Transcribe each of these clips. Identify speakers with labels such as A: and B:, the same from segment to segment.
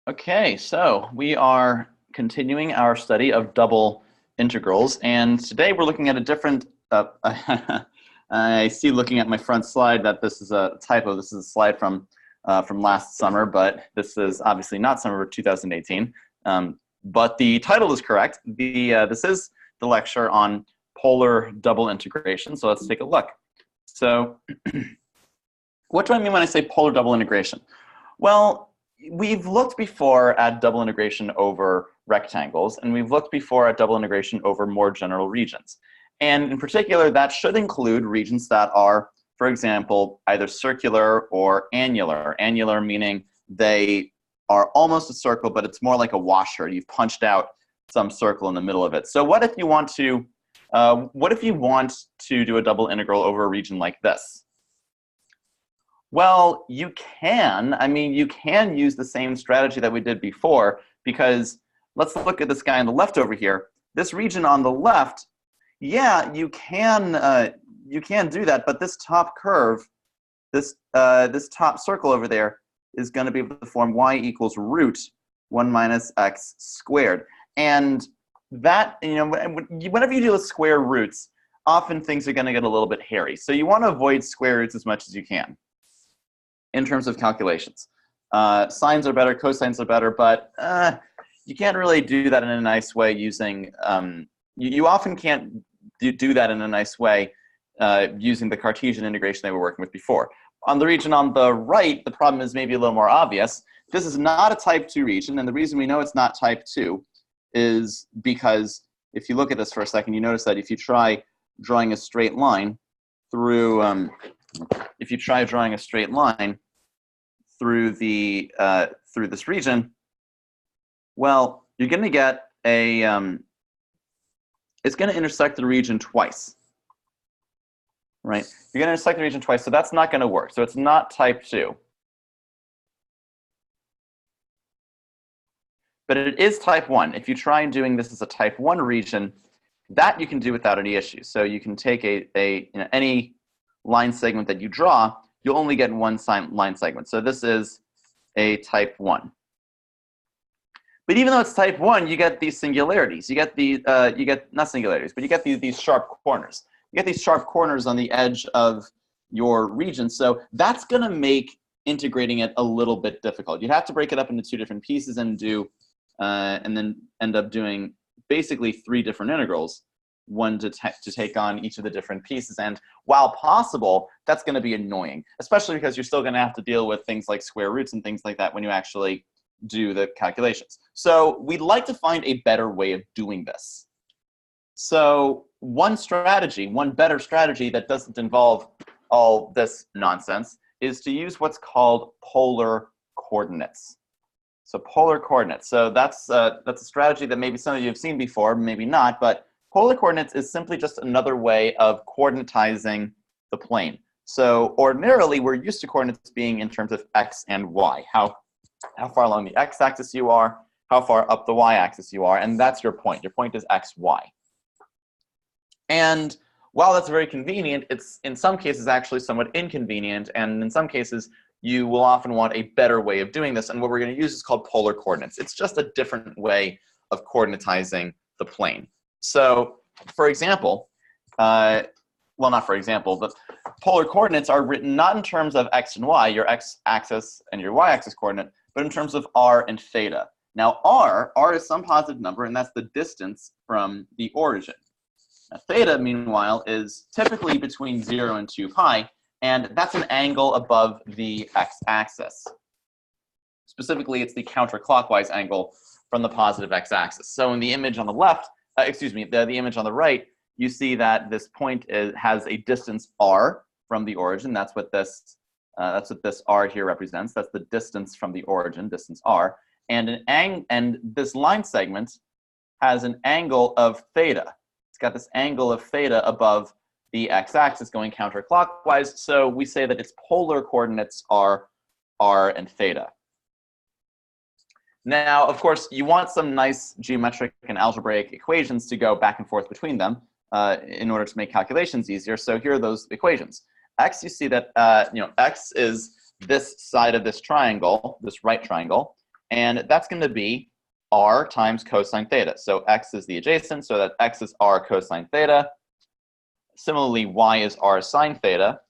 A: Okay, so we are continuing our study of double integrals, and today we're looking at a different. I see, looking at my front slide, that this is a typo. This is a slide from last summer, but this is obviously not summer 2018. But the title is correct. This is the lecture on polar double integration. So let's take a look. So, what do I mean when I say polar double integration? Well, we've looked before at double integration over rectangles, and we've looked before at double integration over more general regions. And in particular, that should include regions that are, for example, either circular or annular. Annular meaning they are almost a circle, but it's more like a washer. You've punched out some circle in the middle of it. So what if you want to do a double integral over a region like this? Well, you can. I mean, you can use the same strategy that we did before, because let's look at this guy on the left over here. This region on the left, yeah, you can do that, but this top curve, this top circle over there, is going to be able to form y equals root 1 minus x squared. And that, whenever you deal with square roots, often things are going to get a little bit hairy. So you want to avoid square roots as much as you can in terms of calculations. Sines are better, cosines are better, but you can't really do that in a nice way using, you often can't do that in a nice way using the Cartesian integration they were working with before. On the region on the right, the problem is maybe a little more obvious. This is not a type 2 region, and the reason we know it's not type 2 is because if you look at this for a second, you notice that if you try drawing a straight line through, through this region, well, you're going to get a, it's going to intersect the region twice, right? You're going to intersect the region twice, so that's not going to work. So it's not type 2. But it is type 1. If you try doing this as a type 1 region, that you can do without any issues. So you can take any line segment that you draw, you'll only get one line segment. So this is a type 1. But even though it's type 1, you get these singularities. You get not singularities, but you get these sharp corners. You get these sharp corners on the edge of your region. So that's going to make integrating it a little bit difficult. You'd have to break it up into 2 different pieces and then end up doing basically 3 different integrals, one to take on each of the different pieces. And while possible, that's going to be annoying, especially because you're still going to have to deal with things like square roots and things like that when you actually do the calculations. So we'd like to find a better way of doing this. So one better strategy that doesn't involve all this nonsense is to use what's called polar coordinates. So polar coordinates. So that's a strategy that maybe some of you have seen before, maybe not, but polar coordinates is simply just another way of coordinatizing the plane. So ordinarily, we're used to coordinates being in terms of x and y, how far along the x-axis you are, how far up the y-axis you are, and that's your point. Your point is x, y. And while that's very convenient, it's in some cases actually somewhat inconvenient, and in some cases, you will often want a better way of doing this, and what we're going to use is called polar coordinates. It's just a different way of coordinatizing the plane. So, for example, well, not for example, but polar coordinates are written not in terms of x and y, your x-axis and your y-axis coordinate, but in terms of r and theta. Now, r is some positive number, and that's the distance from the origin. Now, theta, meanwhile, is typically between 0 and 2 pi, and that's an angle above the x-axis. Specifically, it's the counterclockwise angle from the positive x-axis. So in the image on the left, the image on the right, you see that this point has a distance r from the origin. That's what this r here represents. That's the distance from the origin, distance r. And this line segment has an angle of theta. It's got this angle of theta above the x-axis going counterclockwise. So we say that its polar coordinates are r and theta. Now, of course, you want some nice geometric and algebraic equations to go back and forth between them in order to make calculations easier. So here are those equations. X, you see that x is this side of this triangle, this right triangle, And that's going to be r times cosine theta. So x is the adjacent, so that x is r cosine theta. Similarly, y is r sine theta.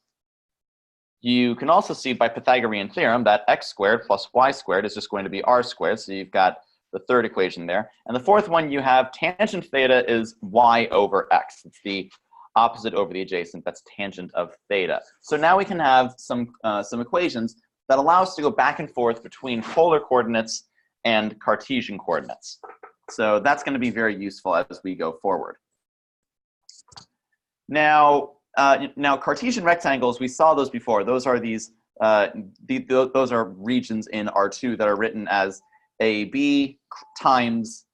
A: You can also see by Pythagorean theorem that x squared plus y squared is just going to be r squared. So you've got the third equation there. And the fourth one, you have tangent theta is y over x. It's the opposite over the adjacent. That's tangent of theta. So now we can have some equations that allow us to go back and forth between polar coordinates and Cartesian coordinates. So that's going to be very useful as we go forward. Now Cartesian rectangles, we saw those before. Those are those are regions in R2 that are written as AB times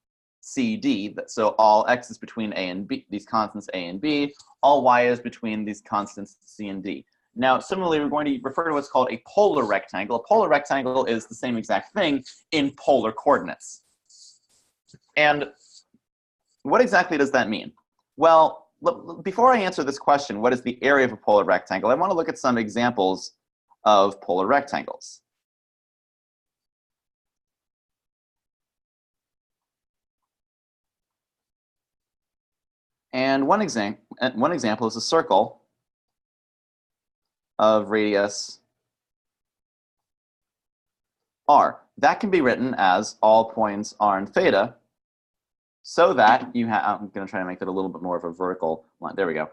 A: CD. So all x is between A and B, these constants A and B. All y is between these constants C and D. Now, similarly, we're going to refer to what's called a polar rectangle. A polar rectangle is the same exact thing in polar coordinates. And what exactly does that mean? Well, before I answer this question, what is the area of a polar rectangle, I want to look at some examples of polar rectangles. And one example is a circle of radius r. That can be written as all points r and theta, so that you have, I'm going to try to make that a little bit more of a vertical line. There we go.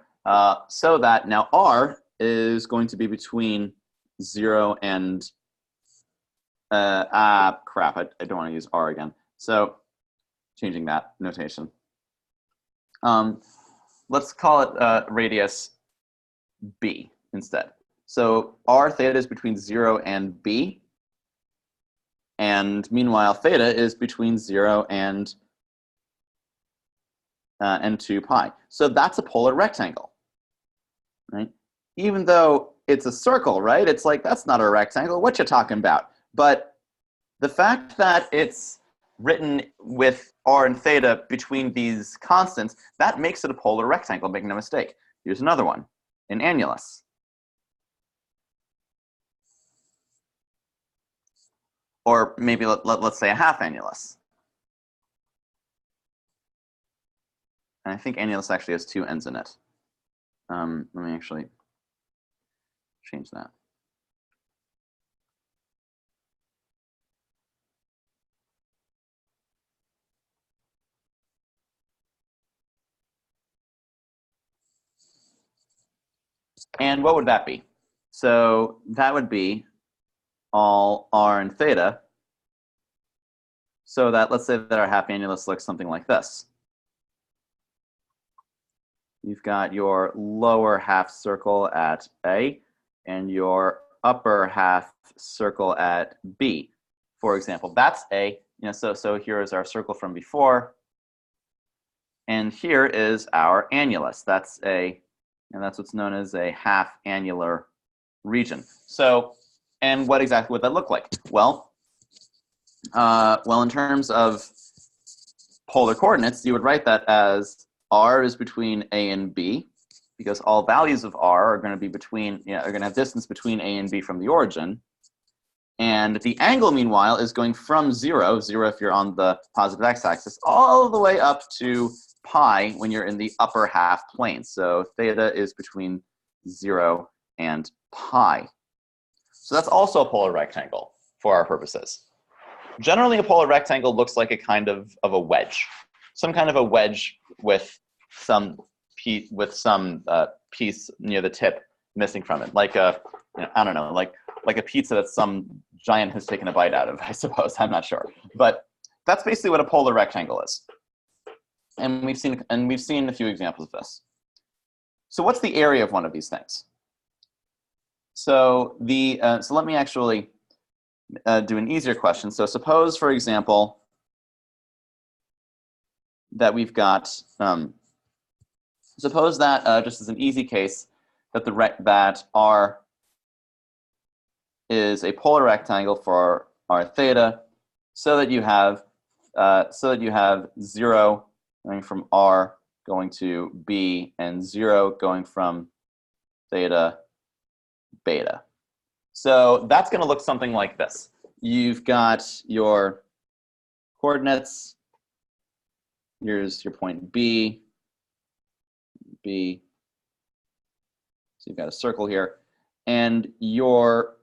A: So that now r is going to be between 0 and, crap, I don't want to use r again. So changing that notation. Let's call it radius b instead. So r theta is between 0 and b, and meanwhile theta is between 0 and 2 pi. So that's a polar rectangle, right? Even though it's a circle, right? It's like, that's not a rectangle. What you talking about? But the fact that it's written with r and theta between these constants, that makes it a polar rectangle, make no mistake. Here's another one, an annulus. Or maybe let's say a half annulus. And I think annulus actually has 2 ends in it. Let me actually change that. And what would that be? So that would be all r and theta, so that let's say that our half annulus looks something like this. You've got your lower half circle at A and your upper half circle at B, for example. That's A. So here is our circle from before, and here is our annulus. That's A, and that's what's known as a half annular region. So, and what exactly would that look like? Well, in terms of polar coordinates, you would write that as r is between A and B, because all values of r are going to be between, are going to have distance between A and B from the origin. And the angle, meanwhile, is going from 0 if you're on the positive x-axis, all the way up to pi when you're in the upper half plane. So theta is between 0 and pi. So that's also a polar rectangle for our purposes. Generally, a polar rectangle looks like a kind of a wedge. Some kind of a wedge with some piece near the tip missing from it, like a, I don't know, like a pizza that some giant has taken a bite out of, I suppose. I'm not sure, but that's basically what a polar rectangle is. And we've seen a few examples of this. So what's the area of one of these things? So so let me actually do an easier question. So suppose, for example, that we've got, suppose that, just as an easy case, that R is a polar rectangle for R theta, so that you have 0 going from R going to B and 0 going from theta beta. So that's going to look something like this. You've got your coordinates. Here's your point B, B. So you've got a circle here, and your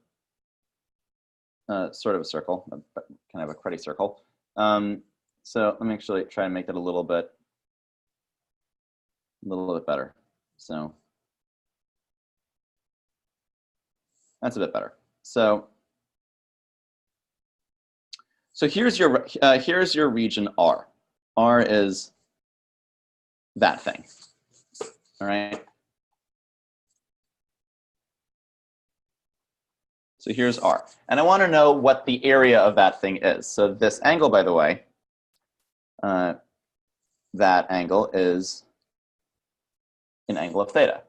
A: sort of a circle, kind of a cruddy circle. So let me actually try and make that a little bit better. So that's a bit better. So here's your region R. R is that thing. All right. So here's R. And I want to know what the area of that thing is. So this angle, by the way, that angle is an angle of theta.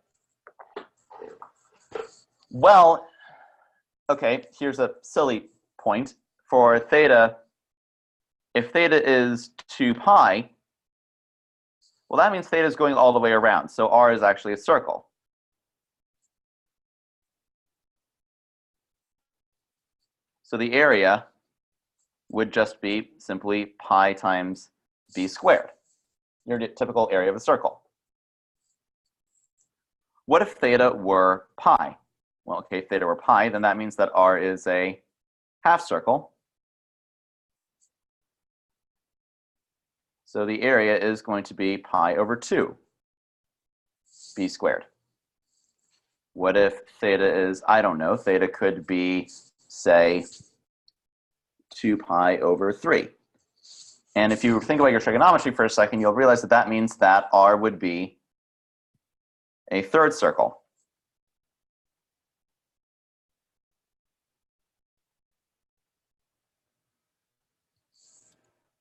A: Well, okay, here's a silly point. For theta, if theta is 2 pi, well, that means theta is going all the way around. So R is actually a circle. So the area would just be simply pi times b squared, your typical area of a circle. What if theta were pi? Well, okay, if theta were pi, then that means that R is a half circle. So the area is going to be pi over 2 b squared. What if theta is, I don't know, theta could be, say, 2 pi over 3. And if you think about your trigonometry for a second, you'll realize that that means that R would be a third circle.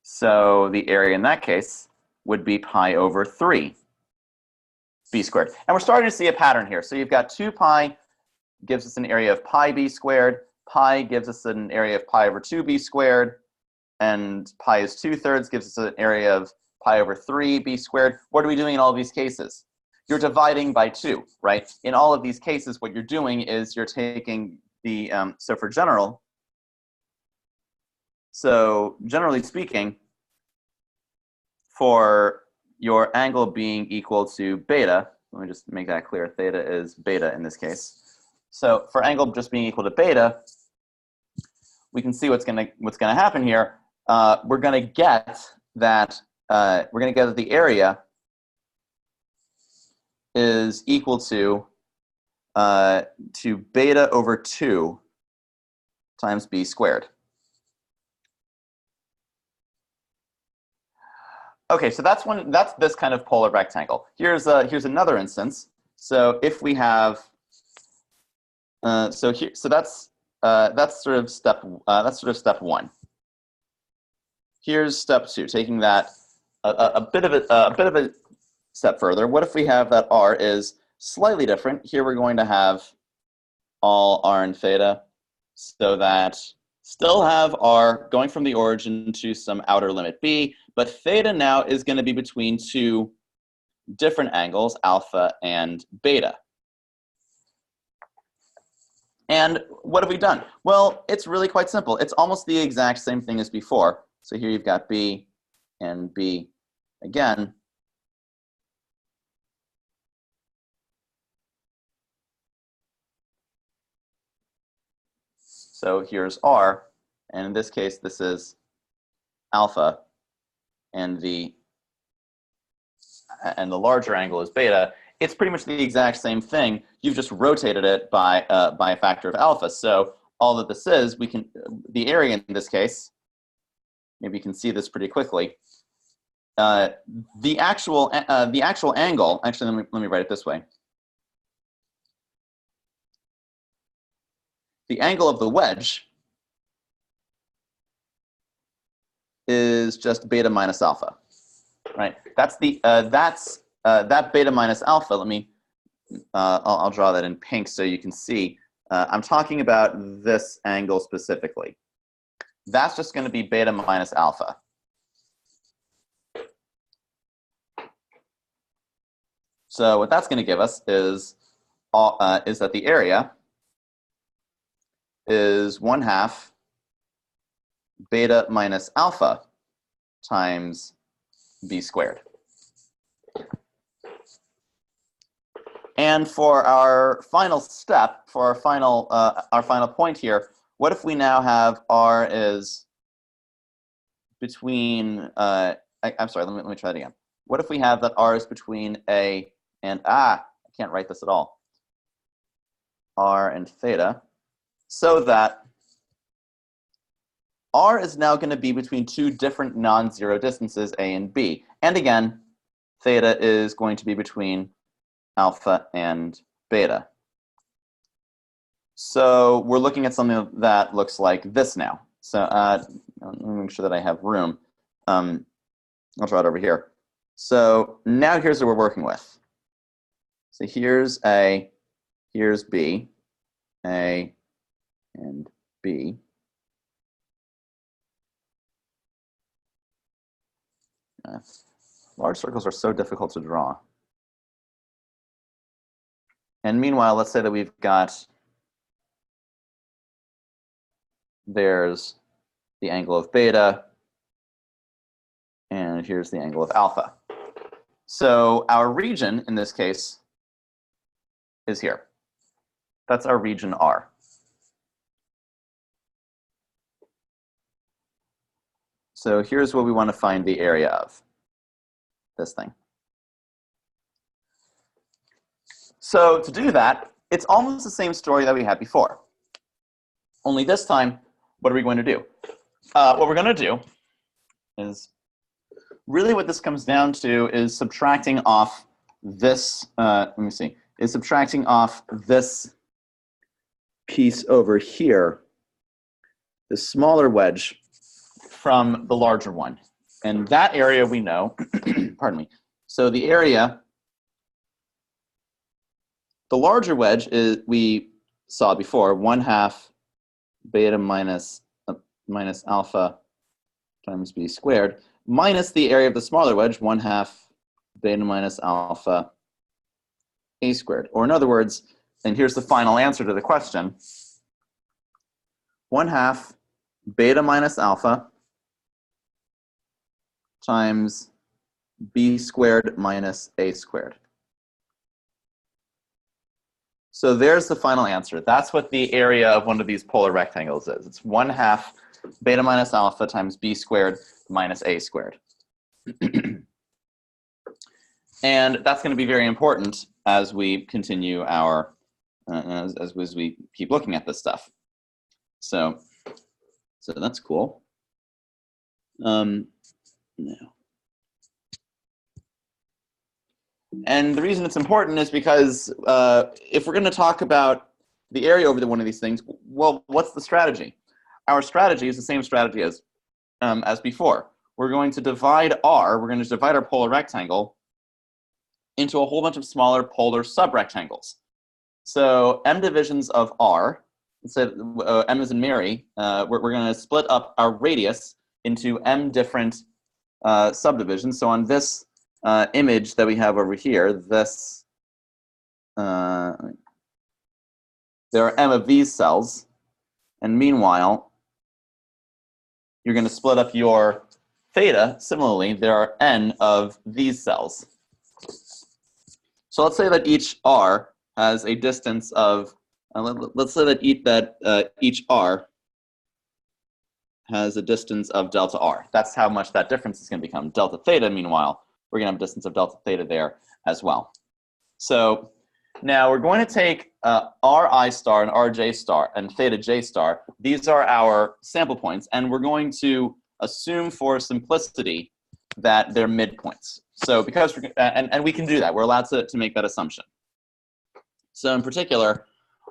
A: So the area in that case would be pi over 3 b squared. And we're starting to see a pattern here. So you've got 2 pi gives us an area of pi b squared. Pi gives us an area of pi over 2b squared. And pi is 2/3 gives us an area of pi over 3b squared. What are we doing in all of these cases? You're dividing by 2, right? In all of these cases, what you're doing is you're taking the, so for general, so generally speaking, for your angle being equal to beta, let me just make that clear, theta is beta in this case. So for angle just being equal to beta, we can see what's gonna happen here. We're gonna get that the area is equal to beta over 2 times b squared. Okay, so that's this kind of polar rectangle. Here's another instance. So if we have that's sort of step 1. Here's step 2, taking that a bit of a step further. What if we have that R is slightly different? Here we're going to have all R and theta, so that still have R going from the origin to some outer limit B, but theta now is going to be between 2 different angles, alpha and beta. And what have we done? Well, it's really quite simple. It's almost the exact same thing as before. So here you've got B and B again. So here's R, and in this case, this is alpha, and the larger angle is beta. It's pretty much the exact same thing. You've just rotated it by a factor of alpha. So all that this is, the area in this case, maybe you can see this pretty quickly. The actual angle. Actually, let me write it this way. The angle of the wedge is just beta minus alpha, right? That's that beta minus alpha. Let me, I'll draw that in pink so you can see. I'm talking about this angle specifically. That's just going to be beta minus alpha. So what that's going to give us is that the area is 1/2 beta minus alpha times b squared. And for our final step, for our final point here, what if we now have r is between, I'm sorry, let me try that again. What if we have that r is between a and, I can't write this at all, r and theta, so that r is now going to be between two different non-zero distances, a and b. And again, theta is going to be between alpha and beta. So we're looking at something that looks like this now. So let me make sure that I have room. I'll draw it over here. So now here's what we're working with. So here's A, here's B, A and B. Large circles are so difficult to draw. And meanwhile, let's say that we've got, there's the angle of beta, and here's the angle of alpha. So our region, in this case, is here. That's our region R. So here's what we want to find the area of this thing. So to do that, it's almost the same story that we had before. Only this time, what are we going to do? What we're going to do is, really what this comes down to is subtracting off this, is subtracting off this piece over here, the smaller wedge, from the larger one. And that area we know, pardon me, so the area, the larger wedge is, we saw before, 1/2 beta minus alpha times b squared, minus the area of the smaller wedge, 1/2 beta minus alpha a squared. Or in other words, and here's the final answer to the question, 1/2 beta minus alpha times b squared minus a squared. So there's the final answer. That's what the area of one of these polar rectangles is. It's 1/2 beta minus alpha times b squared minus a squared. And that's going to be very important as we continue our, as we keep looking at this stuff. So that's cool. No. And the reason it's important is because if we're going to talk about the area over one of these things, well, what's the strategy? Our strategy is the same strategy as before. We're going to divide R, we're going to divide our polar rectangle into a whole bunch of smaller polar subrectangles. So m divisions of R, instead m as in Mary, we're going to split up our radius into m different subdivisions. So on this image that we have over here, this, there are m of these cells, and meanwhile, you're going to split up your theta. Similarly, there are n of these cells. So let's say that each R has a distance of, let's say that each R has a distance of delta R. That's how much that difference is going to become. Delta theta, meanwhile, we're going to have a distance of delta theta there as well. So now we're going to take Ri star and Rj star and theta j star. These are our sample points, and we're going to assume for simplicity that they're midpoints. So because we're, and we can do that. We're allowed to make that assumption. So in particular,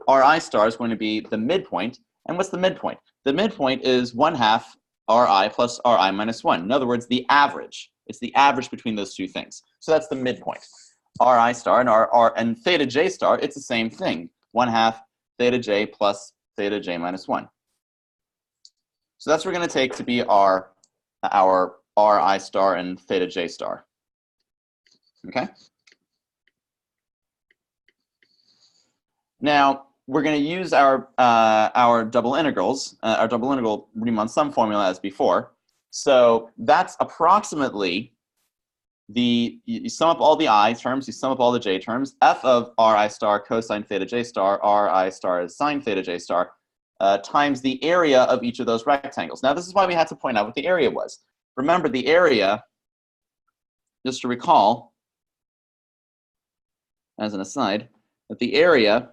A: Ri star is going to be the midpoint. And what's the midpoint? The midpoint is 1/2 Ri plus Ri minus 1. In other words, the average. It's the average between those two things. So that's the midpoint. Ri star and theta j star, it's the same thing. 1/2 theta j plus theta j minus 1. So that's what we're going to take to be our Ri star and theta j star. Okay? Now, we're going to use our double integrals, our double integral Riemann sum formula as before. So that's approximately you sum up all the I terms, you sum up all the J terms, f of Ri star cosine theta J star, Ri star is sine theta J star, times the area of each of those rectangles. Now, this is why we had to point out what the area was. Remember, the area, just to recall, as an aside, that the area,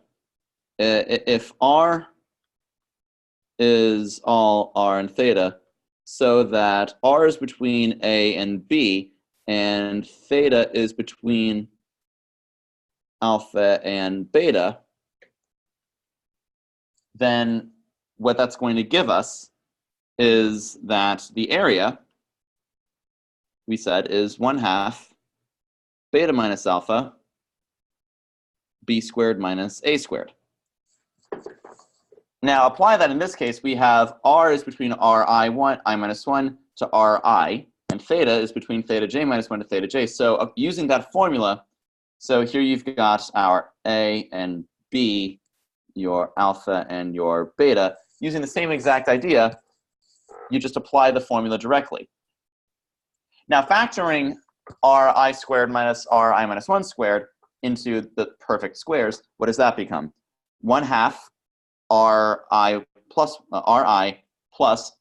A: if R is all R and theta, so that R is between A and B, and theta is between alpha and beta, then what that's going to give us is that the area, we said, is 1/2 beta minus alpha b squared minus a squared. Now apply that in this case, we have R is between Ri1, I minus 1 to Ri, and theta is between theta j minus 1 to theta j. So using that formula, so here you've got our A and B, your alpha and your beta. Using the same exact idea, you just apply the formula directly. Now factoring Ri squared minus Ri minus 1 squared into the perfect squares, what does that become? 1/2 Ri plus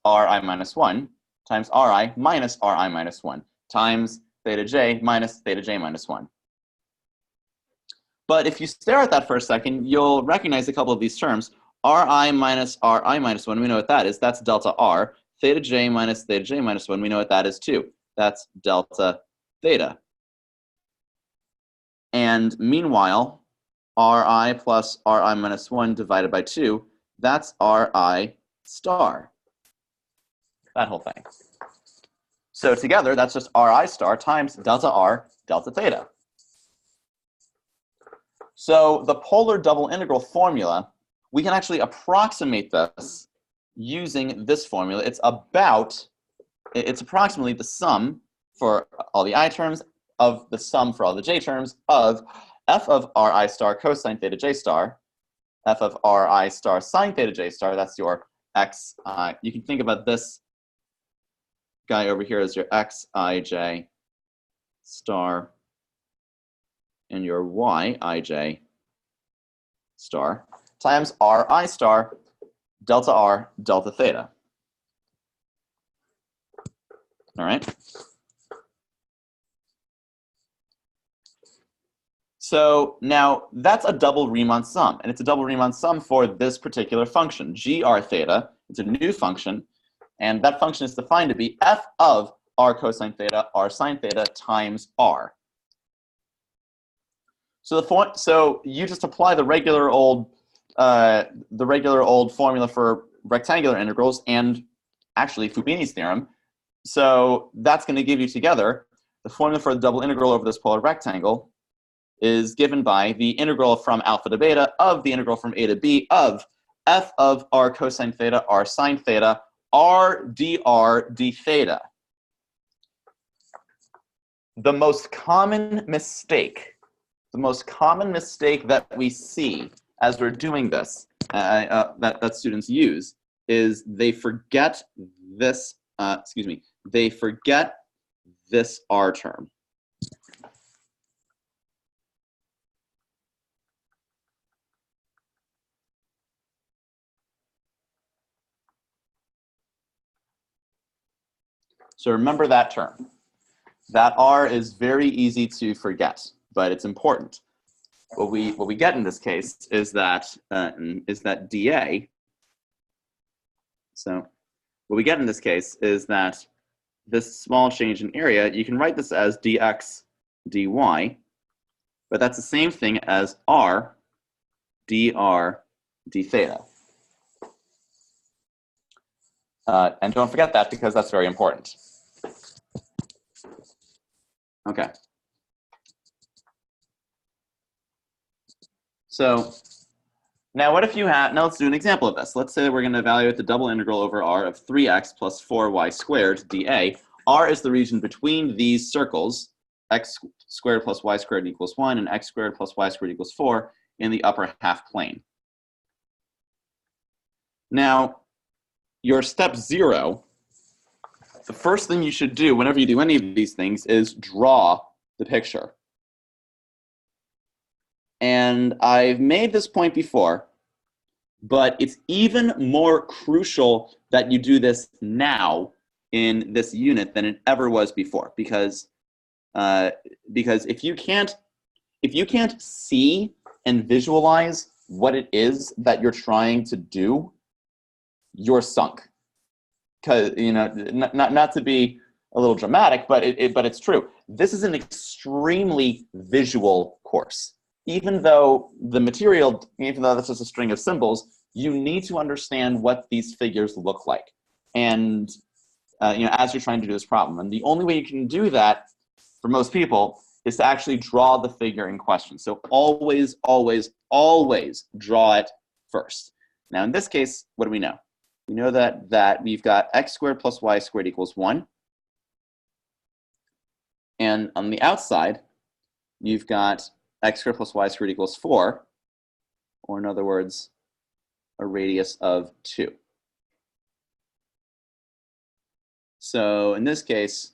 A: Ri minus 1 times Ri minus Ri minus 1 times theta j minus 1. But if you stare at that for a second, you'll recognize a couple of these terms. Ri minus 1, we know what that is. That's delta R. Theta j minus 1, we know what that is too. That's delta theta. And meanwhile, Ri plus Ri minus 1 divided by 2, that's Ri star. That whole thing. So together, that's just Ri star times delta R, delta theta. So the polar double integral formula, we can actually approximate this using this formula. It's approximately the sum for all the I terms of the sum for all the J terms of f of Ri star cosine theta J star, f of Ri star sine theta J star, that's your x. You can think about this guy over here as your xij star and your yij star times Ri star delta R delta theta. All right. So now that's a double Riemann sum, and it's a double Riemann sum for this particular function, gr theta. It's a new function, and that function is defined to be f of r cosine theta, r sine theta times r. So you just apply the regular old formula for rectangular integrals and actually Fubini's theorem. So that's going to give you together the formula for the double integral over this polar rectangle is given by the integral from alpha to beta of the integral from a to b of f of r cosine theta, r sine theta, r dr d theta. The most common mistake that we see as we're doing this, that students use, is they forget this, they forget this r term. So remember that term. That r is very easy to forget, but it's important. What we get in this case is that dA. So what we get in this case is that this small change in area, you can write this as dx dy, but that's the same thing as r dr d theta. And don't forget that because that's very important. Okay. So now what if you have, now let's do an example of this. Let's say that we're going to evaluate the double integral over r of 3x plus 4y squared dA. R is the region between these circles, x squared plus y squared equals 1 and x squared plus y squared equals 4 in the upper half plane. Now, your step 0 the first thing you should do whenever you do any of these things is draw the picture. And I've made this point before, but it's even more crucial that you do this now in this unit than it ever was before, because if you can't see and visualize what it is that you're trying to do, you're sunk. Because, you know, not to be a little dramatic, but it's true. This is an extremely visual course. Even though that's just a string of symbols, you need to understand what these figures look like, and you know, as you're trying to do this problem. And the only way you can do that for most people is to actually draw the figure in question. So always, always, always draw it first. Now, in this case, what do we know? We know that we've got x squared plus y squared equals 1. And on the outside, you've got x squared plus y squared equals 4, or in other words, a radius of 2. So in this case,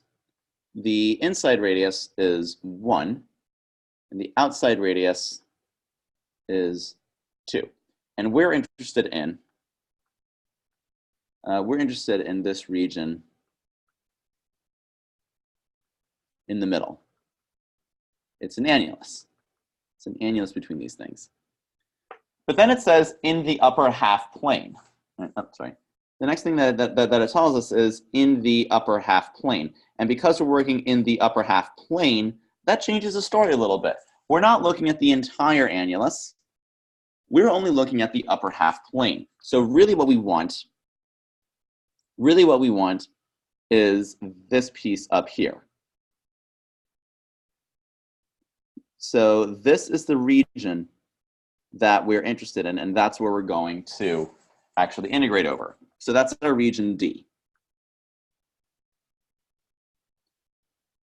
A: the inside radius is 1, and the outside radius is 2. And we're interested in this region in the middle. It's an annulus. It's an annulus between these things. But then it says in the upper half plane. Oh, sorry. The next thing that it tells us is in the upper half plane. And because we're working in the upper half plane, that changes the story a little bit. We're not looking at the entire annulus. We're only looking at the upper half plane. So really what we want is this piece up here. So this is the region that we're interested in, and that's where we're going to actually integrate over. So that's our region D.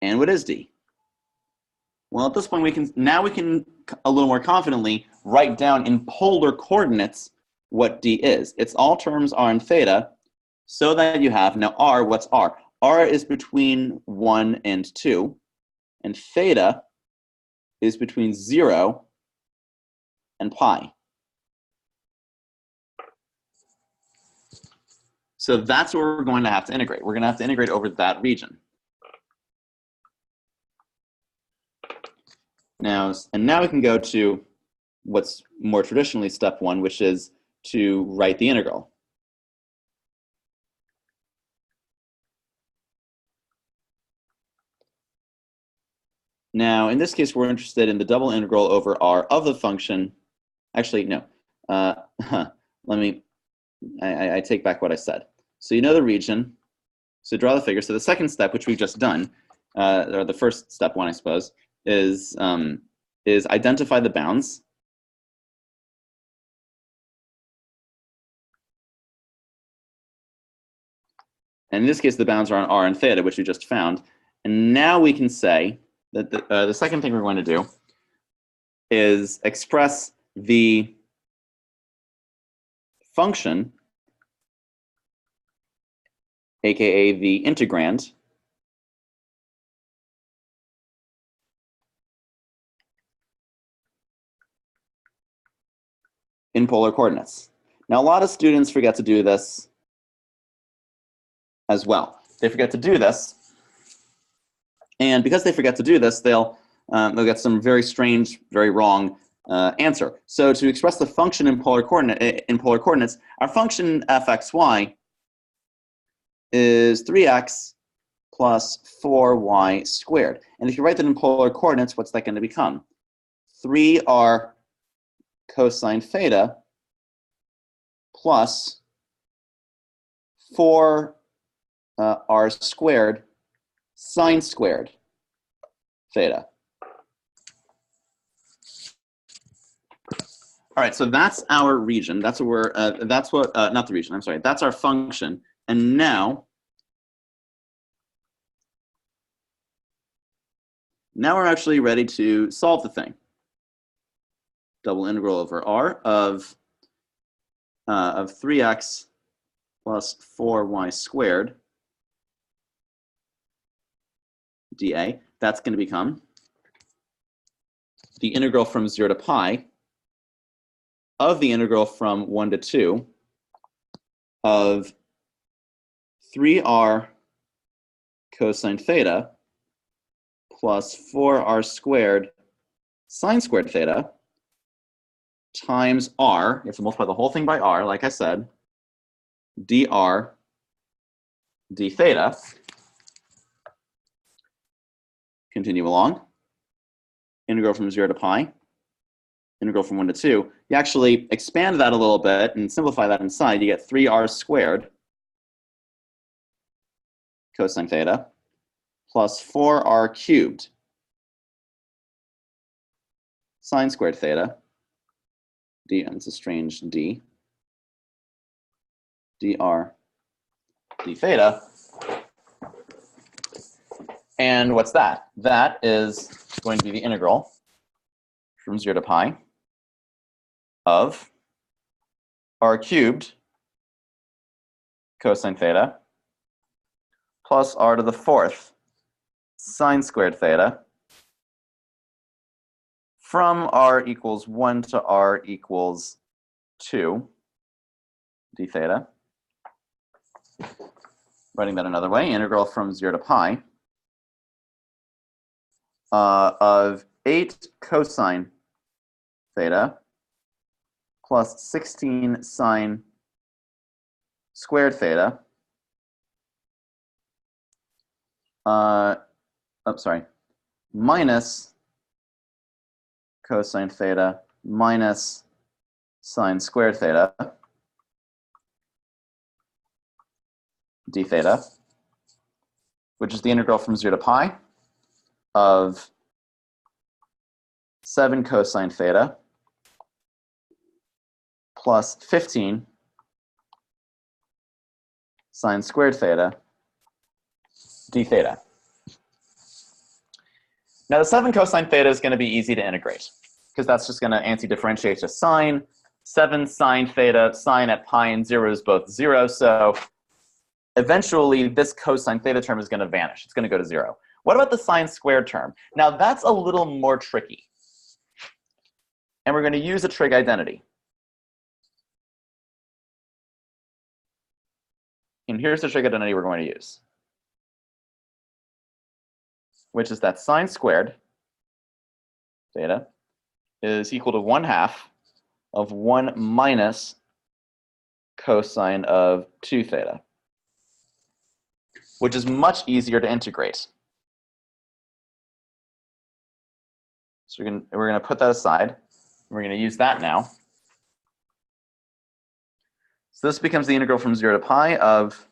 A: And what is D? Well, at this point, we can a little more confidently write down in polar coordinates what D is. Its all terms are in theta, so that you have, now R, what's R? R is between 1 and 2, and theta is between 0 and pi. So that's where we're going to have to integrate. We're going to have to integrate over that region. Now we can go to what's more traditionally step 1, which is to write the integral. Now, in this case, we're interested in the double integral over R of the function. Actually, no. I take back what I said. So you know the region. So draw the figure. So the second step, which we've just done, or the first step 1, I suppose, is identify the bounds. And in this case, the bounds are on R and theta, which we just found. And now we can say that the second thing we're going to do is express the function, aka the integrand, in polar coordinates. Now, a lot of students forget to do this as well. They forget to do this, and because they forget to do this, they'll get some very strange, very wrong answer. So to express the function in polar coordinates, our function fxy is 3x plus 4y squared. And if you write that in polar coordinates, what's that going to become? 3r cosine theta plus 4r squared sine squared theta. All right, so that's our region. That's what we're, not the region, I'm sorry. That's our function. And now we're actually ready to solve the thing. Double integral over R of 3x plus 4y squared dA. That's going to become the integral from 0 to pi of the integral from 1 to 2 of 3r cosine theta plus 4r squared sine squared theta times r, you have to multiply the whole thing by r, like I said, dr d theta. Continue along. Integral from 0 to pi. Integral from 1 to 2. You actually expand that a little bit and simplify that inside. You get 3r squared cosine theta plus 4r cubed sine squared theta. D, and it's a strange d. dr d theta. And what's that? That is going to be the integral from 0 to pi of r cubed cosine theta plus r to the 4th sine squared theta from r equals 1 to r equals 2 d theta. Writing that another way, integral from 0 to pi of 8 cosine theta plus 16 sine squared theta. Minus cosine theta minus sine squared theta d theta, which is the integral from 0 to pi of 7 cosine theta plus 15 sine squared theta d theta. Now the 7 cosine theta is going to be easy to integrate because that's just going to anti-differentiate to sine. 7 sine theta, sine at pi and 0 is both 0, so eventually this cosine theta term is going to vanish. It's going to go to 0. What about the sine squared term? Now that's a little more tricky. And we're going to use a trig identity. And here's the trig identity we're going to use, which is that sine squared theta is equal to 1/2 of 1 minus cosine of 2 theta, which is much easier to integrate. So we're going to put that aside. We're going to use that now. So this becomes the integral from 0 to pi of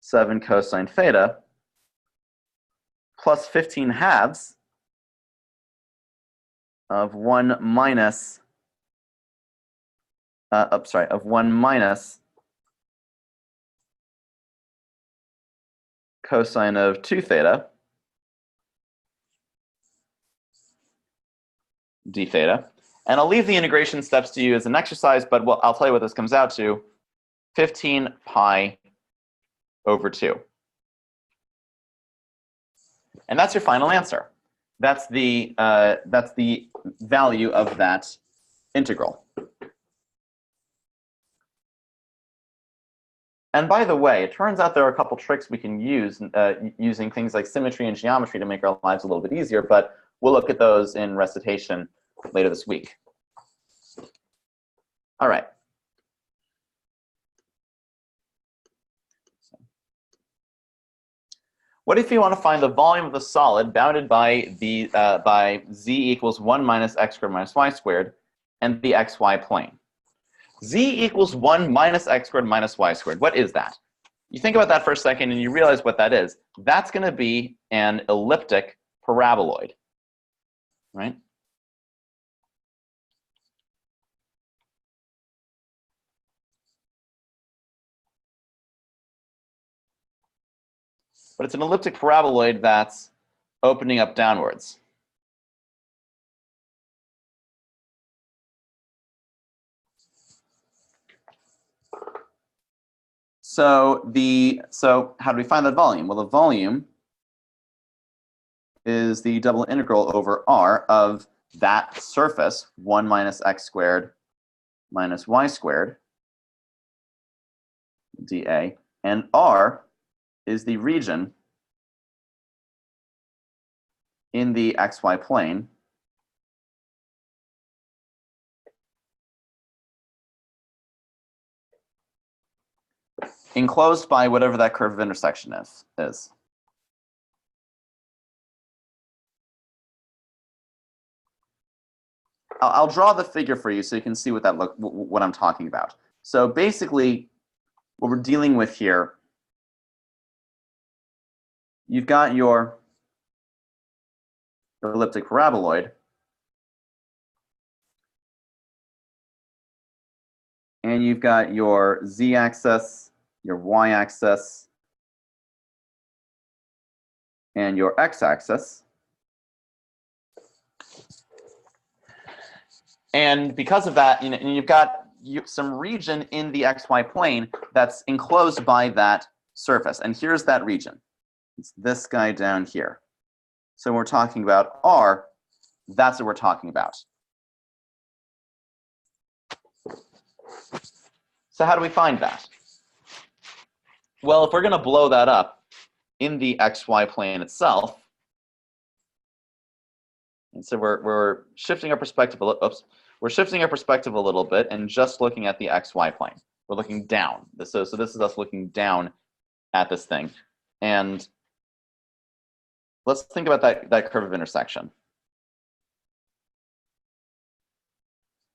A: 7 cosine theta plus 15 halves of 1 minus of 1 minus cosine of 2 theta d theta. And I'll leave the integration steps to you as an exercise, but I'll tell you what this comes out to. 15 pi over 2. And that's your final answer. That's the value of that integral. And by the way, it turns out there are a couple tricks we can use using things like symmetry and geometry to make our lives a little bit easier, but we'll look at those in recitation later this week. All right. What if you want to find the volume of the solid bounded by z equals 1 minus x squared minus y squared and the xy plane? Z equals 1 minus x squared minus y squared. What is that? You think about that for a second and you realize what that is. That's going to be an elliptic paraboloid, right? But it's an elliptic paraboloid that's opening up downwards. So how do we find that volume? Well, the volume is the double integral over r of that surface, 1 minus x squared minus y squared dA, and r is the region in the xy plane enclosed by whatever that curve of intersection is. I'll draw the figure for you so you can see what I'm talking about. So basically, what we're dealing with here, you've got your elliptic paraboloid, and you've got your z-axis, your y-axis, and your x-axis. And because of that, and you've got some region in the xy plane that's enclosed by that surface. And here's that region. It's this guy down here. So when we're talking about r, that's what we're talking about. So how do we find that? Well, if we're going to blow that up in the xy plane itself, and so we're shifting our perspective. We're shifting our perspective a little bit and just looking at the xy plane. We're looking down. So this is us looking down at this thing. And let's think about that curve of intersection.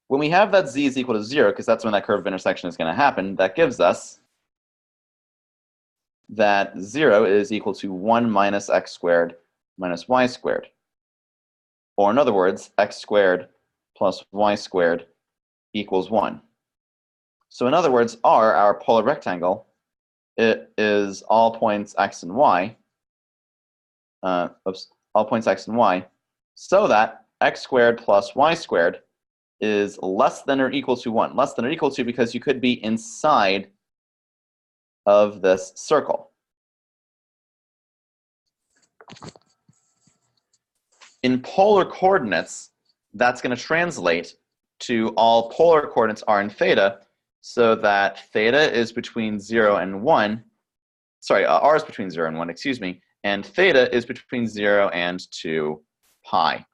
A: When we have that z is equal to 0, because that's when that curve of intersection is going to happen, that gives us that 0 is equal to 1 minus x squared minus y squared. Or in other words, x squared plus y squared equals 1. So in other words, R, our polar rectangle, it is all points x and y, all points x and y, so that x squared plus y squared is less than or equal to 1. Less than or equal to because you could be inside of this circle. In polar coordinates, that's going to translate to all polar coordinates r and theta, so that theta is between 0 and 1. Sorry, r is between 0 and 1, excuse me, and theta is between 0 and 2 pi.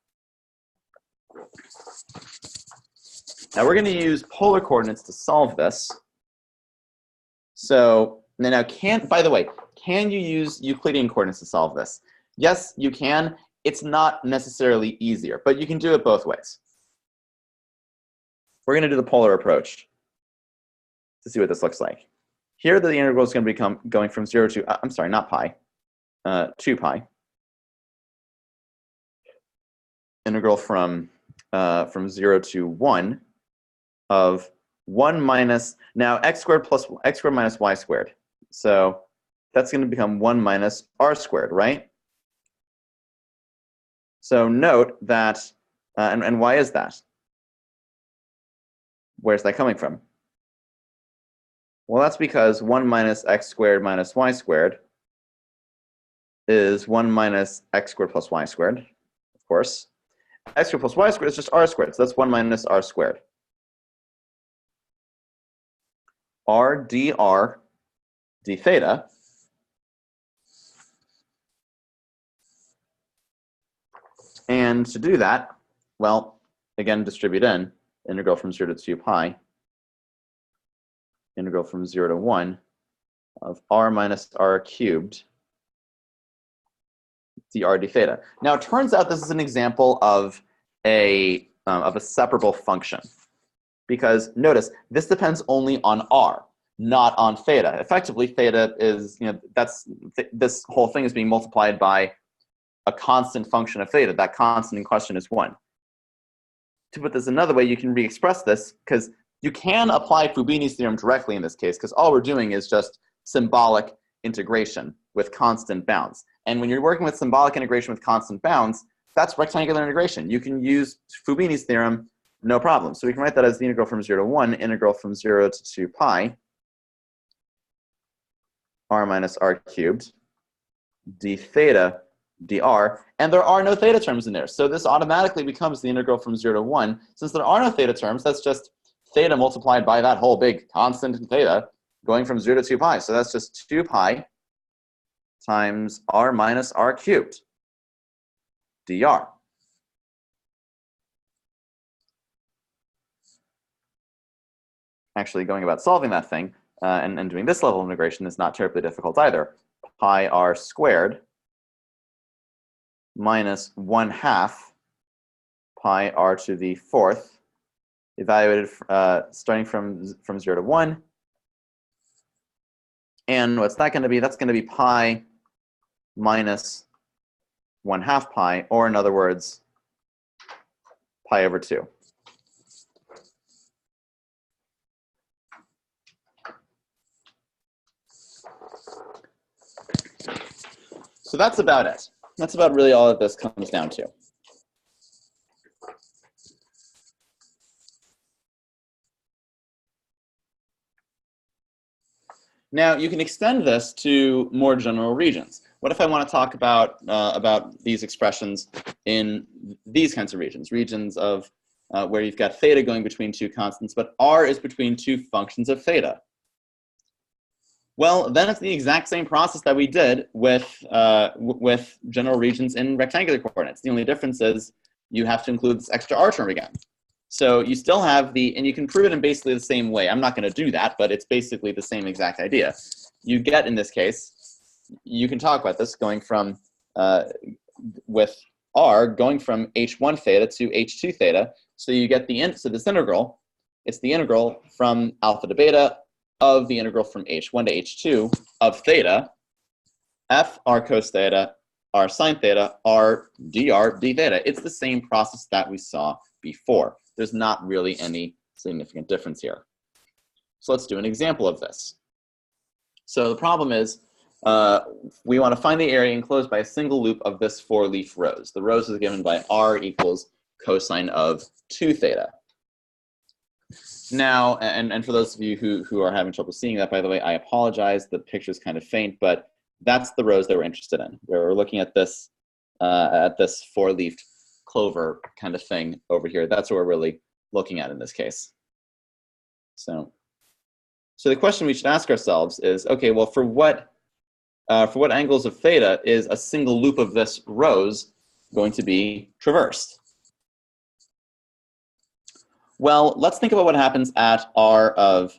A: Now we're going to use polar coordinates to solve this. So now by the way, can you use Euclidean coordinates to solve this? Yes, you can. It's not necessarily easier, but you can do it both ways. We're going to do the polar approach to see what this looks like. Here, the integral is going to become going from 0 to, I'm sorry, not pi, 2 pi. Integral from 0 to 1 of 1 minus, now x squared minus y squared. So that's going to become 1 minus r squared, right? So note that, and why is that? Where's that coming from? Well, that's because 1 minus x squared minus y squared is 1 minus x squared plus y squared, of course. X squared plus y squared is just r squared, so that's 1 minus r squared. R dr d theta and to do that, well, again, distribute in, integral from 0 to 2 pi, integral from 0 to 1 of r minus r cubed dr d theta. Now, it turns out this is an example of a separable function. Because notice, this depends only on r, not on theta. Effectively, theta is, this whole thing is being multiplied by a constant function of theta. That constant in question is 1. To put this another way, you can re-express this, because you can apply Fubini's theorem directly in this case, because all we're doing is just symbolic integration with constant bounds. And when you're working with symbolic integration with constant bounds, that's rectangular integration. You can use Fubini's theorem, no problem. So we can write that as the integral from 0 to 1, integral from 0 to 2 pi, r minus r cubed, d theta dr, and there are no theta terms in there. So this automatically becomes the integral from 0 to 1. Since there are no theta terms, that's just theta multiplied by that whole big constant in theta, going from 0 to 2 pi. So that's just 2 pi times r minus r cubed dr. Actually, going about solving that thing and doing this level of integration is not terribly difficult either. Pi r squared minus 1/2 pi r to the 4th, evaluated starting from 0 to 1. And what's that going to be? That's going to be pi minus 1/2 pi, or in other words, pi over 2. So that's about it. That's about really all that this comes down to. Now, you can extend this to more general regions. What if I want to talk about these expressions in these kinds of regions? Regions of where you've got theta going between two constants, but r is between two functions of theta. Well, then it's the exact same process that we did with general regions in rectangular coordinates. The only difference is you have to include this extra r term again. So you still have and you can prove it in basically the same way. I'm not going to do that, but it's basically the same exact idea. You get, in this case, you can talk about this going from, with r, going from h1 theta to h2 theta. So you get so this integral, it's the integral from alpha to beta of the integral from h1 to h2 of theta, f r cos theta, r sine theta, r dr d theta. It's the same process that we saw before. There's not really any significant difference here. So let's do an example of this. So the problem is we want to find the area enclosed by a single loop of this 4-leaf rose. The rose is given by r equals cosine of 2 theta. Now, and for those of you who are having trouble seeing that, by the way, I apologize. The picture's kind of faint, but that's the rose that we're interested in. We're looking at this 4-leaf clover kind of thing over here. That's what we're really looking at in this case. So the question we should ask ourselves is, okay, well, for what angles of theta is a single loop of this rose going to be traversed? Well, let's think about what happens at r of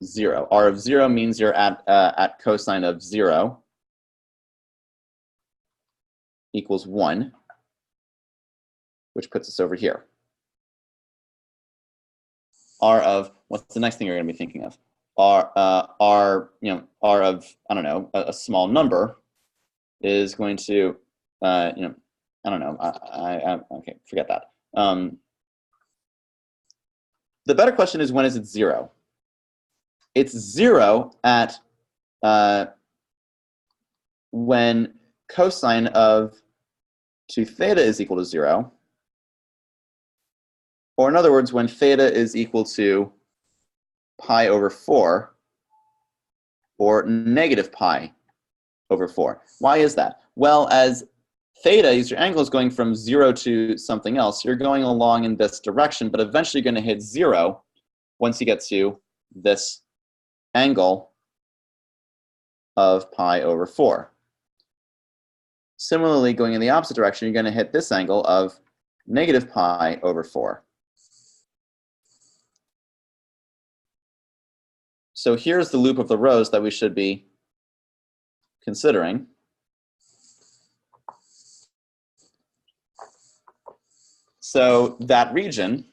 A: 0. R of 0 means you're at cosine of 0 equals 1, which puts us over here. R of, what's the next thing you're going to be thinking of? R of, I don't know, a small number is going to, I don't know, okay, forget that. The better question is, when is it 0? It's 0 at when cosine of 2 theta is equal to 0. Or in other words, when theta is equal to pi over 4 or negative pi over 4. Why is that? Well, as theta is your angle is going from 0 to something else, you're going along in this direction, but eventually you're going to hit 0 once you get to this angle of pi over 4. Similarly, going in the opposite direction, you're going to hit this angle of negative pi over 4. So here's the loop of the rose that we should be considering. So that region,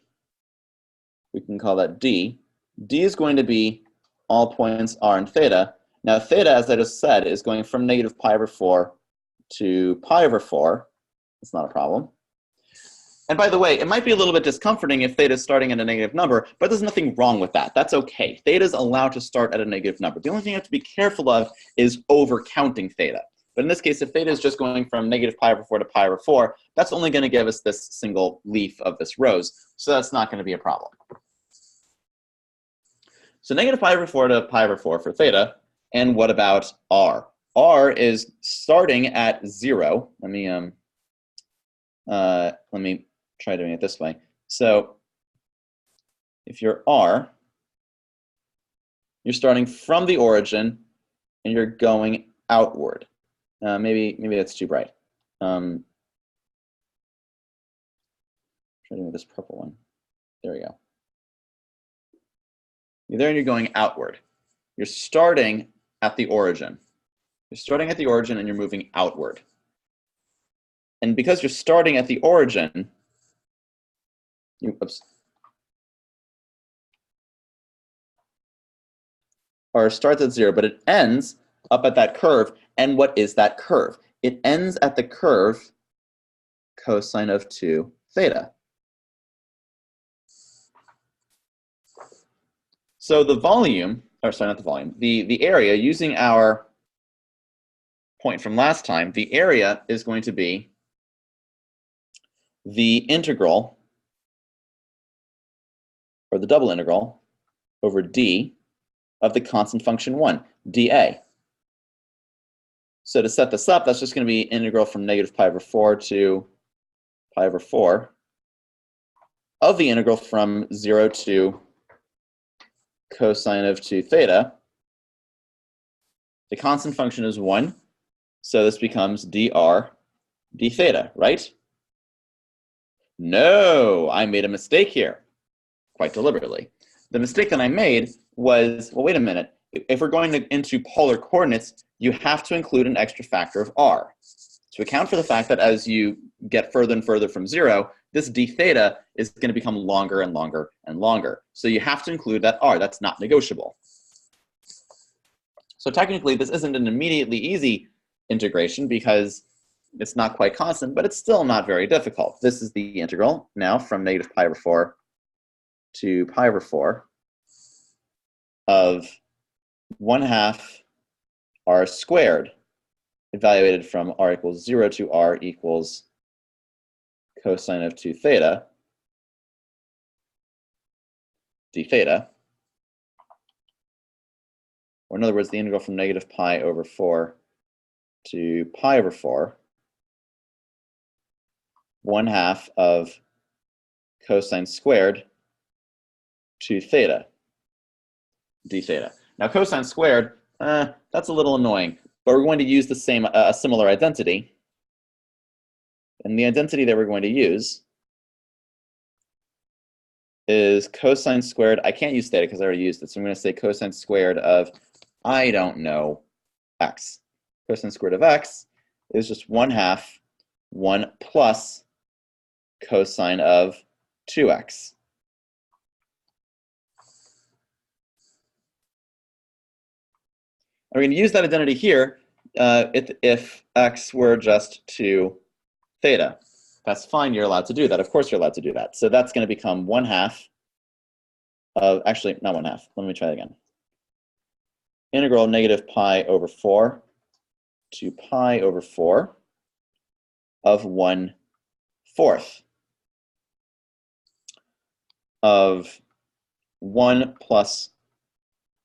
A: we can call that D. D is going to be all points r and theta. Now theta, as I just said, is going from negative pi over 4 to pi over 4. It's not a problem. And by the way, it might be a little bit discomforting if theta is starting at a negative number, but there's nothing wrong with that. That's okay. Theta is allowed to start at a negative number. The only thing you have to be careful of is overcounting theta. But in this case, if theta is just going from negative pi over 4 to pi over 4, that's only going to give us this single leaf of this rose. So that's not going to be a problem. So negative pi over 4 to pi over 4 for theta. And what about r? R is starting at 0. Let me try doing it this way. So if you're R, you're starting from the origin and you're going outward. Maybe that's too bright. Try doing this purple one. There we go. You're there and you're going outward. You're starting at the origin. You're starting at the origin and you're moving outward. And because you're starting at the origin, or starts at 0, but it ends up at that curve. And what is that curve? It ends at the curve cosine of 2 theta. So the volume, or sorry, not the volume, the area, using our point from last time, the area is going to be the integral, or the double integral, over d of the constant function 1, dA. So to set this up, that's just going to be integral from negative pi over 4 to pi over 4 of the integral from 0 to cosine of 2 theta. The constant function is 1, so this becomes dr d theta, right? No, I made a mistake here, quite deliberately. The mistake that I made was, well, wait a minute. If we're going into polar coordinates, you have to include an extra factor of r to account for the fact that as you get further and further from 0, this d theta is going to become longer and longer and longer. So you have to include that r. That's not negotiable. So technically, this isn't an immediately easy integration because it's not quite constant, but it's still not very difficult. This is the integral now from negative pi over 4 to pi over 4 of 1/2 r squared, evaluated from r equals 0 to r equals cosine of 2 theta d theta, or in other words, the integral from negative pi over 4 to pi over 4, 1/2 of cosine squared 2 theta d theta. Now cosine squared, that's a little annoying, but we're going to use the same, a similar identity. And the identity that we're going to use is cosine squared. I can't use theta because I already used it, so I'm going to say cosine squared of, I don't know, x. Cosine squared of x is just 1/2 1 plus cosine of 2x. We're going to use that identity here if x were just 2 theta. That's fine, you're allowed to do that. Of course you're allowed to do that. So that's going to become 1/2 of, actually, not 1/2. Let me try it again. Integral of negative pi over 4 to pi over 4 of 1/4 of 1 plus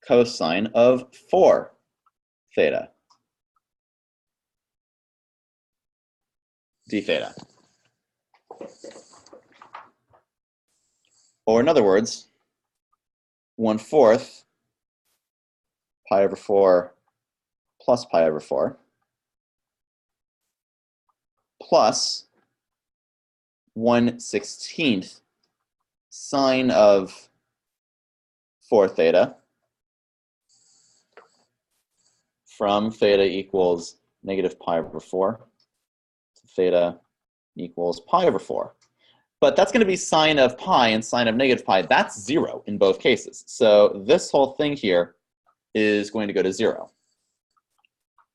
A: cosine of 4 theta d theta. Or in other words, 1/4 pi over 4 plus pi over 4 plus 1/16 sine of 4 theta from theta equals negative pi over 4 to theta equals pi over 4. But that's going to be sine of pi and sine of negative pi. That's 0 in both cases. So this whole thing here is going to go to 0.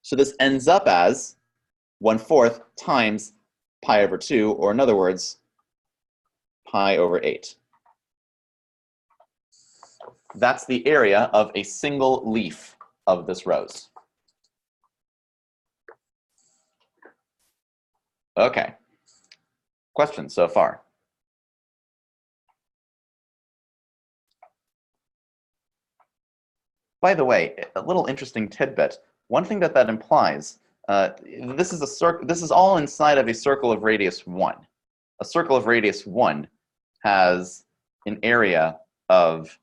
A: So this ends up as 1/4 times pi over 2, or in other words, pi over 8. That's the area of a single leaf of this rose. Okay. Questions so far? By the way, a little interesting tidbit. one thing that that implies, this is a circle. This is all inside of a circle of radius 1. A circle of radius 1 has an area of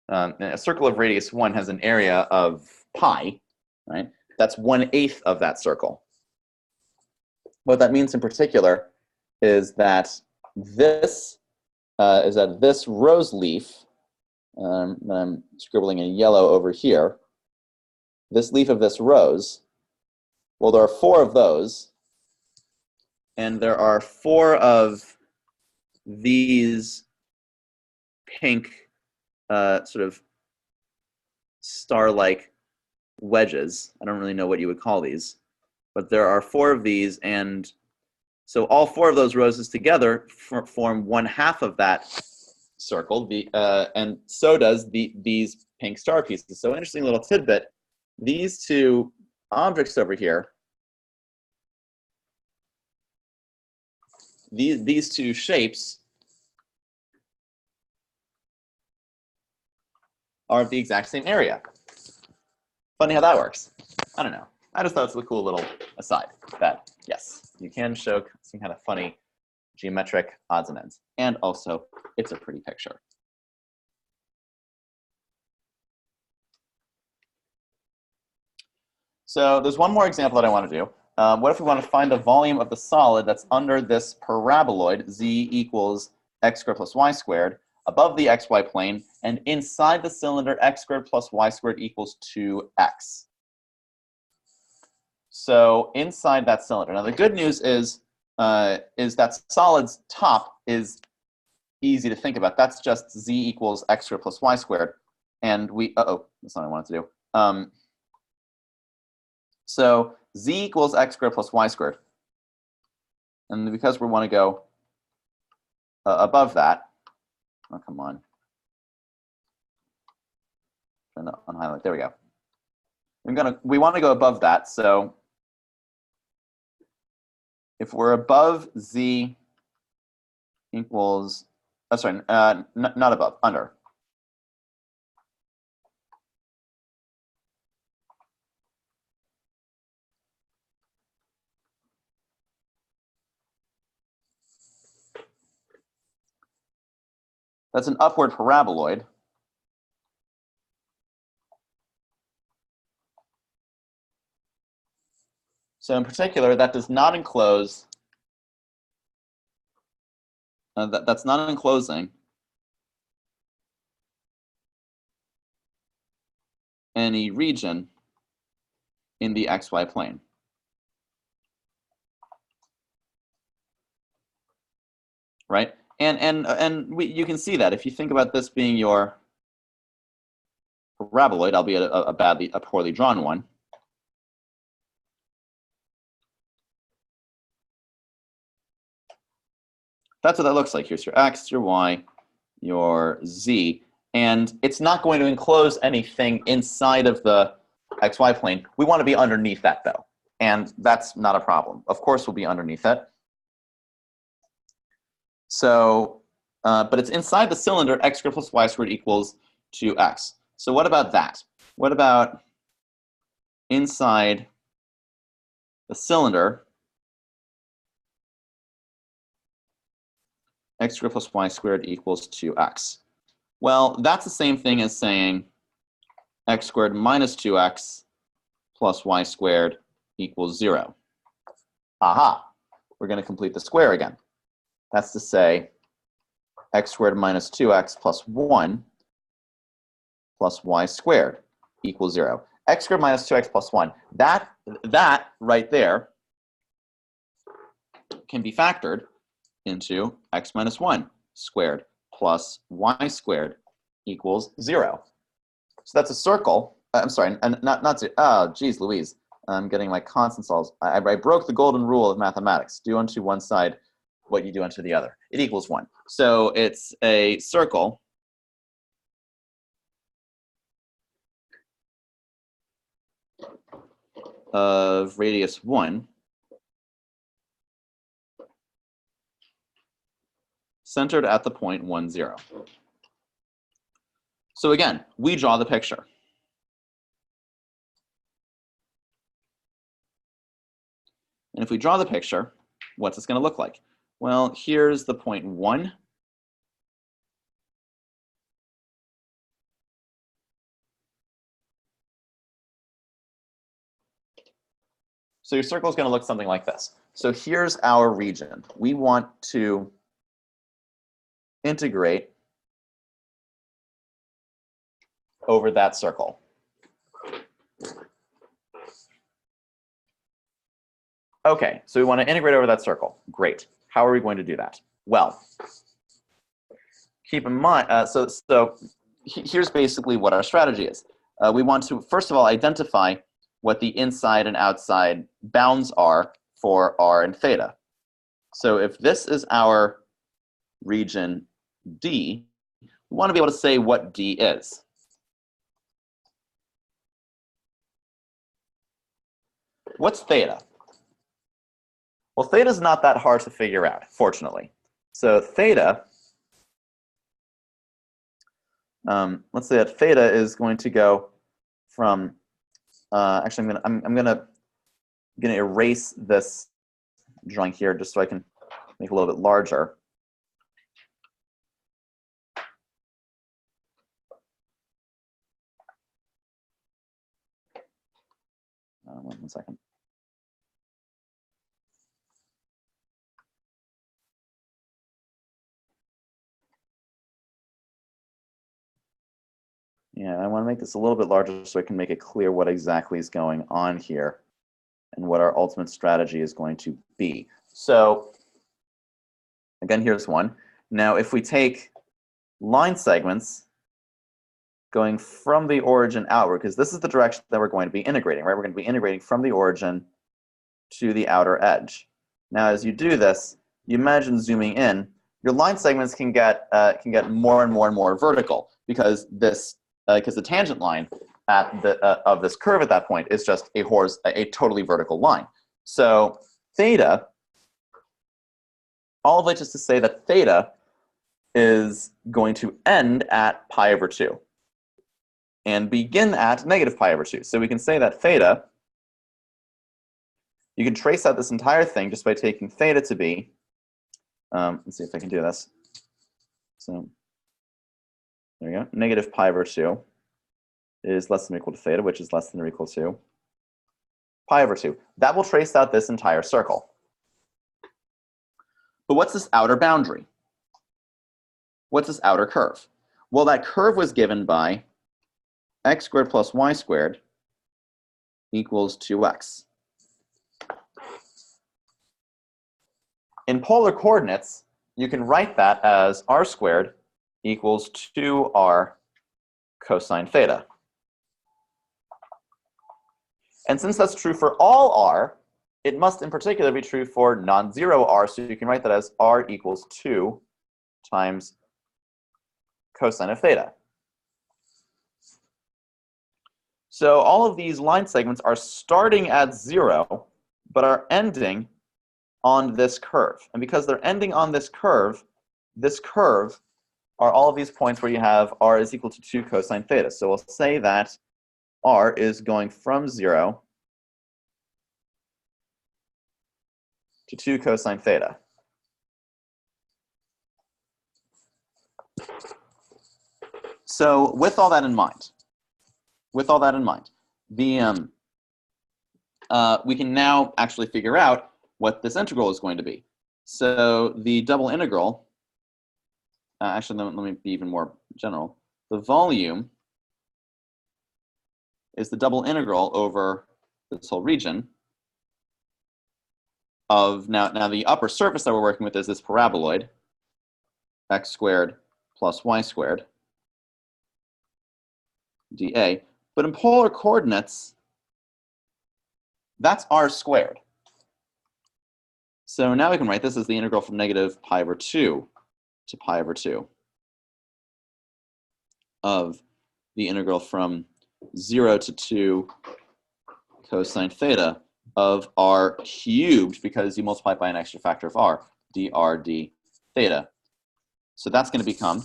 A: a circle of radius 1 has an area of pi, right? That's 1/8 of that circle. What that means in particular is that this rose leaf, I'm scribbling in yellow over here, this leaf of this rose, well, there are 4 of those, and there are 4 of these pink sort of star-like wedges. I don't really know what you would call these, but there are 4 of these, and so all 4 of those roses together form 1/2 of that circle, and so does these pink star pieces. So interesting little tidbit, these 2 objects over here, these 2 shapes are of the exact same area. Funny how that works. I don't know. I just thought it was a cool little aside that, yes, you can show some kind of funny geometric odds and ends. And also, it's a pretty picture. So there's one more example that I want to do. What if we want to find the volume of the solid that's under this paraboloid, z equals x squared plus y squared, above the xy plane, and inside the cylinder, x squared plus y squared equals 2x. So inside that cylinder. Now the good news is that solid's top is easy to think about. That's just z equals x squared plus y squared. And we, that's not what I wanted to do. So z equals x squared plus y squared. And because we want to go above that, oh, come on. Trying to unhighlight. There we go. We want to go above that. So if we're above z equals, sorry, not above, under. That's an upward paraboloid. So in particular, that does not enclose, that's not enclosing any region in the xy plane. Right? And you can see that if you think about this being your paraboloid, albeit a poorly drawn one. That's what that looks like. Here's your x, your y, your z, and it's not going to enclose anything inside of the xy plane. We want to be underneath that, though, and that's not a problem. Of course, we'll be underneath it. So, but it's inside the cylinder, x squared plus y squared equals 2x. So what about that? What about inside the cylinder, x squared plus y squared equals 2x? Well, that's the same thing as saying x squared minus 2x plus y squared equals 0. Aha! We're going to complete the square again. That's to say x squared minus 2x plus 1 plus y squared equals 0. X squared minus 2x plus 1. That right there can be factored into x minus 1 squared plus y squared equals 0. So that's a circle. I'm sorry, not zero. Oh, geez, Louise. I'm getting my constant solves. I broke the golden rule of mathematics. Do unto one side what you do unto the other. It equals 1. So it's a circle of radius 1 centered at the point 1, 0. So again, we draw the picture. And if we draw the picture, what's this going to look like? Well, here's the point 1. So your circle is going to look something like this. So here's our region. We want to integrate over that circle. Okay, so we want to integrate over that circle. Great. How are we going to do that? Well, keep in mind, here's basically what our strategy is. We want to, first of all, identify what the inside and outside bounds are for r and theta. So if this is our region D, we want to be able to say what D is. What's theta? Well, theta is not that hard to figure out, fortunately. So theta, let's say that theta is going to go from, actually I'm gonna erase this drawing here just so I can make it a little bit larger. One second. Yeah, I want to make this a little bit larger so I can make it clear what exactly is going on here and what our ultimate strategy is going to be. So again, here's one. Now, if we take line segments going from the origin outward, because this is the direction that we're going to be integrating, right? We're going to be integrating from the origin to the outer edge. Now, as you do this, you imagine zooming in, your line segments can get more and more and more vertical because the tangent line at of this curve at that point is just a totally vertical line. So theta, all of which is to say that theta is going to end at pi over 2 and begin at negative pi over 2. So we can say that theta, you can trace out this entire thing just by taking theta to be, let's see if I can do this. So there you go, negative pi over 2 is less than or equal to theta, which is less than or equal to pi over 2. That will trace out this entire circle. But what's this outer boundary? What's this outer curve? Well, that curve was given by x squared plus y squared equals 2x. In polar coordinates, you can write that as r squared equals 2r cosine theta. And since that's true for all r, it must in particular be true for non-zero r, so you can write that as r equals 2 times cosine of theta. So all of these line segments are starting at 0, but are ending on this curve. And because they're ending on this curve are all of these points where you have r is equal to 2 cosine theta. So we'll say that r is going from 0 to 2 cosine theta. So with all that in mind, we can now actually figure out what this integral is going to be. So the double integral, actually let me be even more general. The volume is the double integral over this whole region of, now the upper surface that we're working with is this paraboloid, x squared plus y squared dA. But in polar coordinates, that's r squared. So now we can write this as the integral from negative pi over 2 to pi over 2 of the integral from 0 to 2 cosine theta of r cubed, because you multiply by an extra factor of r, dr d theta. So that's going to become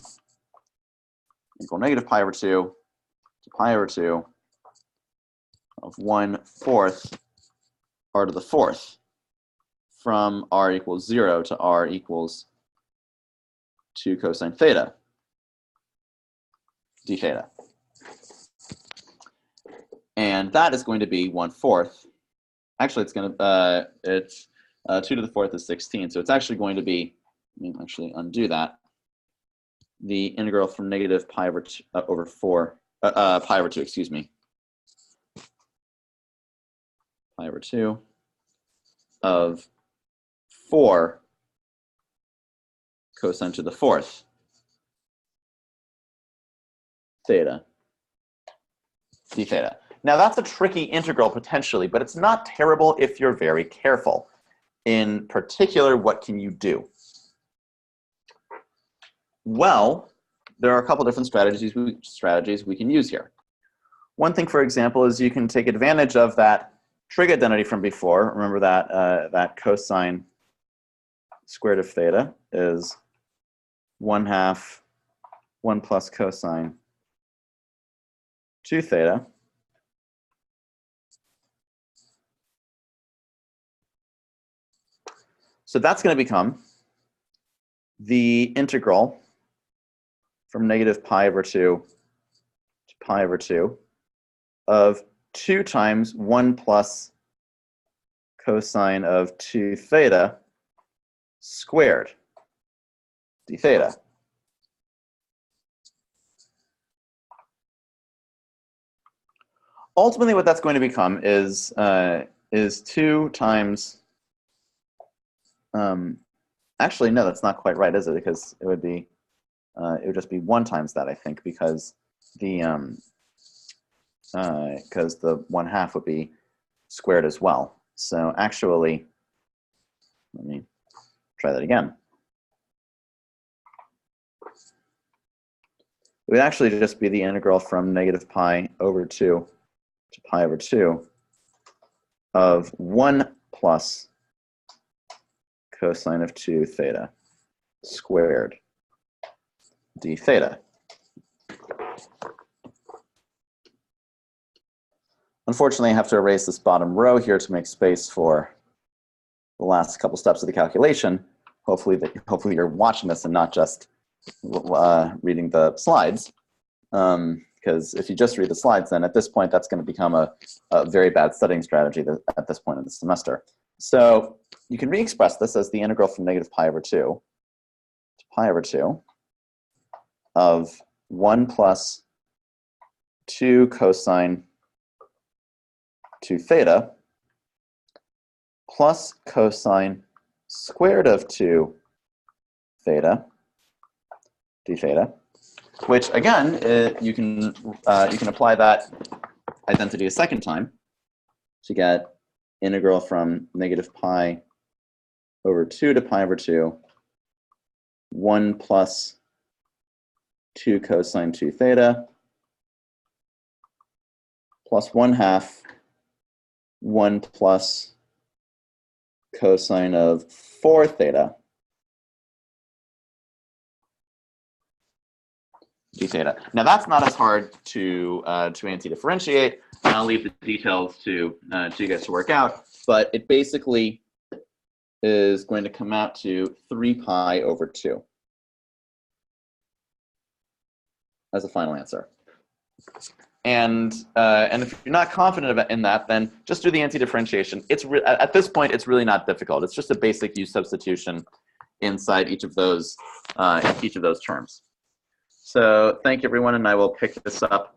A: equal negative pi over 2 to pi over 2 of 1/4 r to the 4th from r equals 0 to r equals 2 cosine theta d theta. And that is going to be 1/4. Actually, it's going to, 2 to the 4th is 16. So it's actually going to be, let me actually undo that. The integral from negative pi over 2, pi over 2, excuse me. Pi over 2 of 4 cosine to the 4th theta d theta. Now that's a tricky integral potentially, but it's not terrible if you're very careful. In particular, what can you do? Well, there are a couple different strategies we can use here. One thing, for example, is you can take advantage of that trig identity from before. Remember that that cosine squared of theta is 1/2 1 plus cosine 2 theta. So that's going to become the integral from negative pi over 2 to pi over 2 of 2 times 1 plus cosine of 2 theta squared d theta. Ultimately, what that's going to become is 2 times, actually, no, that's not quite right, is it? Because it would be, it would just be 1 times that, I think, because the 1/2 would be squared as well. So actually, let me try that again. It would actually just be the integral from negative pi over 2 to pi over 2 of 1 plus cosine of 2 theta squared d theta. Unfortunately, I have to erase this bottom row here to make space for the last couple steps of the calculation. Hopefully you're watching this and not just reading the slides. Because if you just read the slides, then at this point, that's going to become a very bad studying strategy at this point in the semester. So you can re-express this as the integral from negative pi over 2 to pi over 2 of 1 plus 2 cosine 2 theta plus cosine squared of 2 theta d theta, which again, you can apply that identity a second time to get integral from negative pi over 2 to pi over 2, 1 plus 2 cosine 2 theta plus 1/2 1 plus cosine of 4 theta d theta. Now that's not as hard to anti-differentiate, and I'll leave the details to you guys to work out. But it basically is going to come out to 3 pi over 2 as a final answer. And if you're not confident in that, then just do the anti-differentiation. At this point, it's really not difficult. It's just a basic U substitution inside each of those terms. So thank you, everyone, and I will pick this up.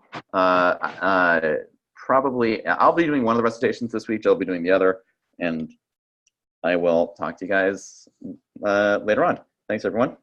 A: Probably, I'll be doing one of the recitations this week. Joe will be doing the other, and I will talk to you guys later on. Thanks, everyone.